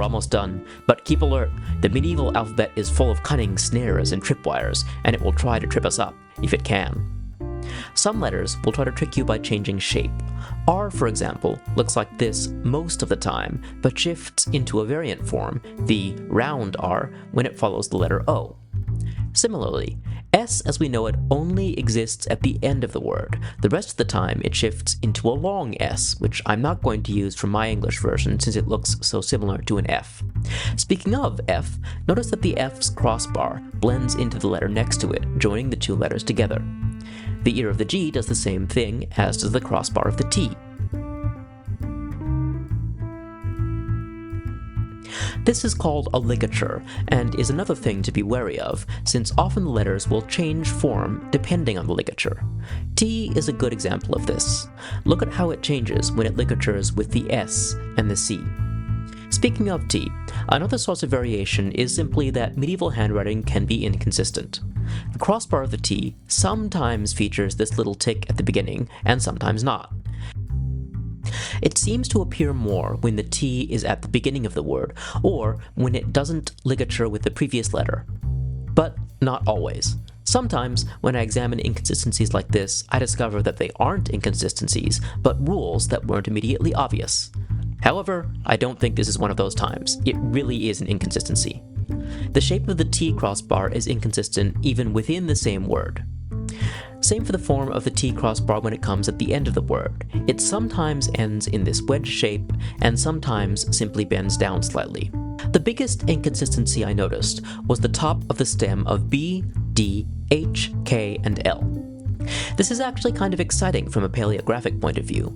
We're almost done, but keep alert. The medieval alphabet is full of cunning snares and tripwires, and it will try to trip us up, if it can. Some letters will try to trick you by changing shape. R, for example, looks like this most of the time, but shifts into a variant form, the round R, when it follows the letter O. Similarly, S as we know it only exists at the end of the word. The rest of the time it shifts into a long S, which I'm not going to use from my English version since it looks so similar to an F. Speaking of F, notice that the F's crossbar blends into the letter next to it, joining the two letters together. The ear of the G does the same thing, as does the crossbar of the T. This is called a ligature, and is another thing to be wary of, since often the letters will change form depending on the ligature. T is a good example of this. Look at how it changes when it ligatures with the S and the C. Speaking of T, another source of variation is simply that medieval handwriting can be inconsistent. The crossbar of the T sometimes features this little tick at the beginning, and sometimes not. It seems to appear more when the T is at the beginning of the word, or when it doesn't ligature with the previous letter. But not always. Sometimes, when I examine inconsistencies like this, I discover that they aren't inconsistencies, but rules that weren't immediately obvious. However, I don't think this is one of those times. It really is an inconsistency. The shape of the T crossbar is inconsistent even within the same word. Same for the form of the T crossbar when it comes at the end of the word. It sometimes ends in this wedge shape, and sometimes simply bends down slightly. The biggest inconsistency I noticed was the top of the stem of B, D, H, K, and L. This is actually kind of exciting from a paleographic point of view.